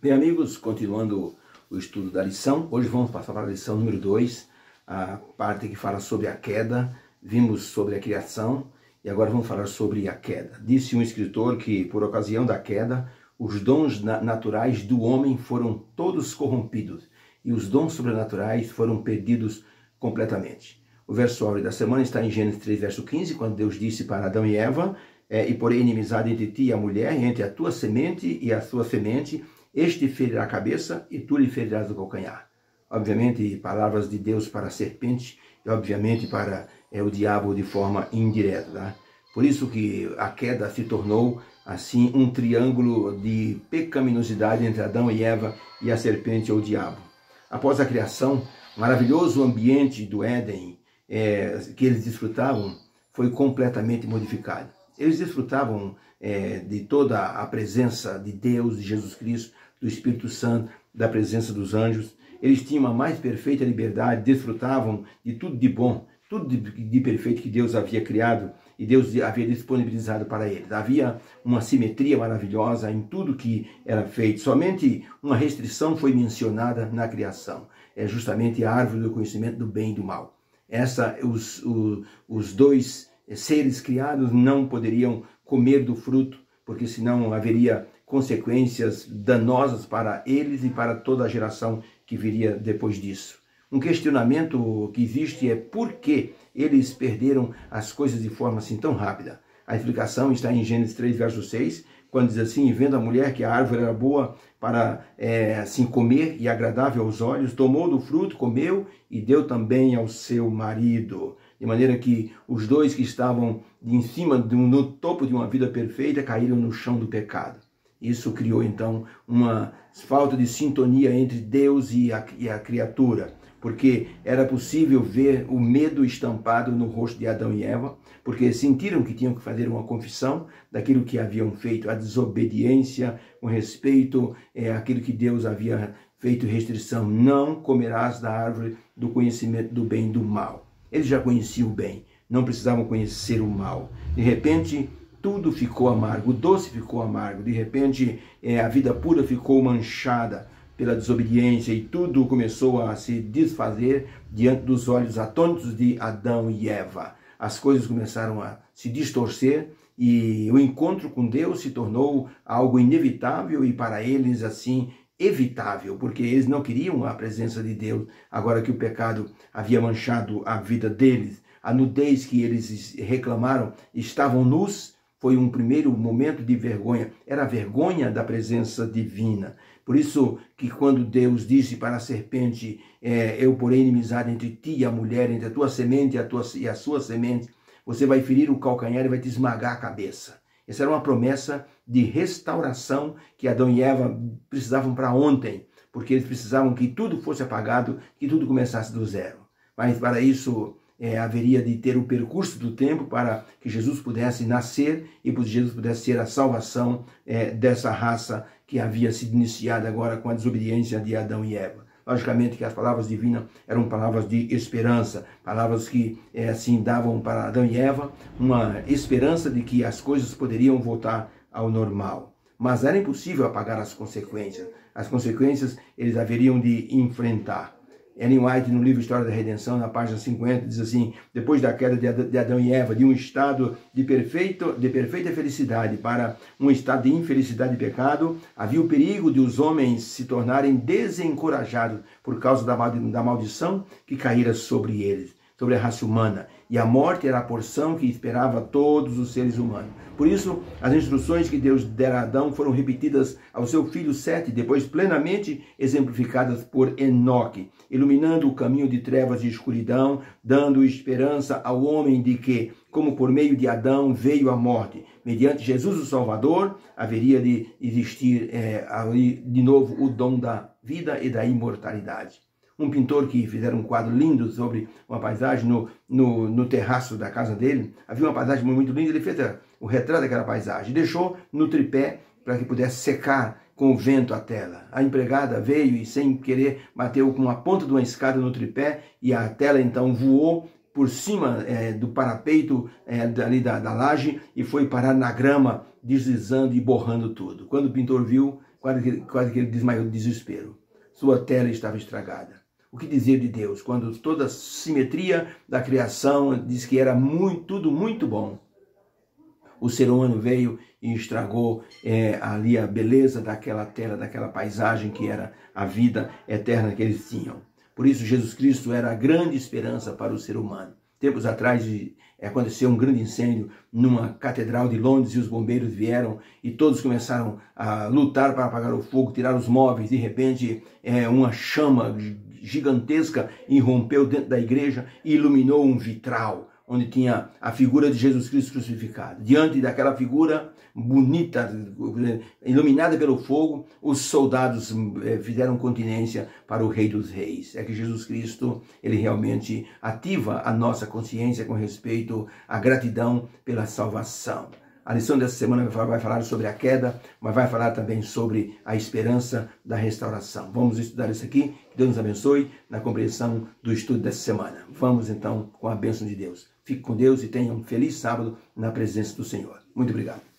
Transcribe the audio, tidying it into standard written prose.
Bem, amigos, continuando o estudo da lição, hoje vamos passar para a lição número 2, a parte que fala sobre a queda. Vimos sobre a criação e agora vamos falar sobre a queda. Disse um escritor que, por ocasião da queda, os dons naturais do homem foram todos corrompidos e os dons sobrenaturais foram perdidos completamente. O verso áureo da semana está em Gênesis 3, verso 15, quando Deus disse para Adão e Eva: e porém inimizade entre ti e a mulher, entre a tua semente e a sua semente, este ferirá a cabeça e tu lhe ferirás o calcanhar. Obviamente, palavras de Deus para a serpente e obviamente para o diabo de forma indireta. Tá? Por isso que a queda se tornou assim um triângulo de pecaminosidade entre Adão e Eva e a serpente ou o diabo. Após a criação, o maravilhoso ambiente do Éden que eles desfrutavam foi completamente modificado. Eles desfrutavam de toda a presença de Deus, de Jesus Cristo, do Espírito Santo, da presença dos anjos. Eles tinham a mais perfeita liberdade, desfrutavam de tudo de bom, tudo de perfeito que Deus havia criado e Deus havia disponibilizado para eles. Havia uma simetria maravilhosa em tudo que era feito. Somente uma restrição foi mencionada na criação. É justamente a árvore do conhecimento do bem e do mal. Os dois seres criados não poderiam comer do fruto, porque senão haveria consequências danosas para eles e para toda a geração que viria depois disso. Um questionamento que existe é por que eles perderam as coisas de forma assim tão rápida. A explicação está em Gênesis 3, verso 6, quando diz assim: e vendo a mulher que a árvore era boa para assim comer e agradável aos olhos, tomou do fruto, comeu e deu também ao seu marido. De maneira que os dois que estavam em cima, no topo de uma vida perfeita, caíram no chão do pecado. Isso criou então uma falta de sintonia entre Deus e a criatura, porque era possível ver o medo estampado no rosto de Adão e Eva, porque sentiram que tinham que fazer uma confissão daquilo que haviam feito, a desobediência com respeito àquilo que Deus havia feito restrição. Não comerás da árvore do conhecimento do bem e do mal. Eles já conheciam o bem, não precisavam conhecer o mal. De repente, tudo ficou amargo, o doce ficou amargo. De repente, a vida pura ficou manchada pela desobediência e tudo começou a se desfazer diante dos olhos atônitos de Adão e Eva. As coisas começaram a se distorcer e o encontro com Deus se tornou algo inevitável e para eles assim evitável, porque eles não queriam a presença de Deus, agora que o pecado havia manchado a vida deles. A nudez que eles reclamaram, estavam nus, foi um primeiro momento de vergonha, era a vergonha da presença divina. Por isso que quando Deus disse para a serpente, eu porei inimizade entre ti e a mulher, entre a tua semente e a sua semente, você vai ferir o calcanhar e vai te esmagar a cabeça. Essa era uma promessa de restauração que Adão e Eva precisavam para ontem, porque eles precisavam que tudo fosse apagado, que tudo começasse do zero. Mas para isso haveria de ter o percurso do tempo para que Jesus pudesse nascer e que Jesus pudesse ser a salvação dessa raça que havia sido iniciada agora com a desobediência de Adão e Eva. Logicamente que as palavras divinas eram palavras de esperança, palavras que assim davam para Adão e Eva uma esperança de que as coisas poderiam voltar ao normal. Mas era impossível apagar as consequências. As consequências eles haveriam de enfrentar. Ellen White, no livro História da Redenção, na página 50, diz assim: depois da queda de Adão e Eva, de um estado de perfeita felicidade para um estado de infelicidade e pecado, havia o perigo de os homens se tornarem desencorajados por causa da maldição que caíra sobre eles, sobre a raça humana. E a morte era a porção que esperava todos os seres humanos. Por isso, as instruções que Deus dera a Adão foram repetidas ao seu filho Sete, depois plenamente exemplificadas por Enoque, iluminando o caminho de trevas e escuridão, dando esperança ao homem de que, como por meio de Adão veio a morte, mediante Jesus o Salvador, haveria de existir de novo o dom da vida e da imortalidade. Um pintor que fizeram um quadro lindo sobre uma paisagem no terraço da casa dele. Havia uma paisagem muito linda, ele fez o retrato daquela paisagem. Deixou no tripé para que pudesse secar com o vento a tela. A empregada veio e sem querer bateu com a ponta de uma escada no tripé e a tela então voou por cima do parapeito ali da laje e foi parar na grama, deslizando e borrando tudo. Quando o pintor viu, quase que ele desmaiou de desespero. Sua tela estava estragada. O que dizer de Deus, quando toda a simetria da criação diz que era tudo muito bom? O ser humano veio e estragou ali a beleza daquela tela, daquela paisagem que era a vida eterna que eles tinham. Por isso, Jesus Cristo era a grande esperança para o ser humano. Tempos atrás aconteceu um grande incêndio numa catedral de Londres e os bombeiros vieram e todos começaram a lutar para apagar o fogo, tirar os móveis. De repente, uma chama gigantesca irrompeu dentro da igreja e iluminou um vitral, onde tinha a figura de Jesus Cristo crucificado. Diante daquela figura bonita, iluminada pelo fogo, os soldados fizeram continência para o Rei dos Reis. É que Jesus Cristo, ele realmente ativa a nossa consciência com respeito à gratidão pela salvação. A lição dessa semana vai falar sobre a queda, mas vai falar também sobre a esperança da restauração. Vamos estudar isso aqui. Que Deus nos abençoe na compreensão do estudo dessa semana. Vamos então com a bênção de Deus. Fique com Deus e tenha um feliz sábado na presença do Senhor. Muito obrigado.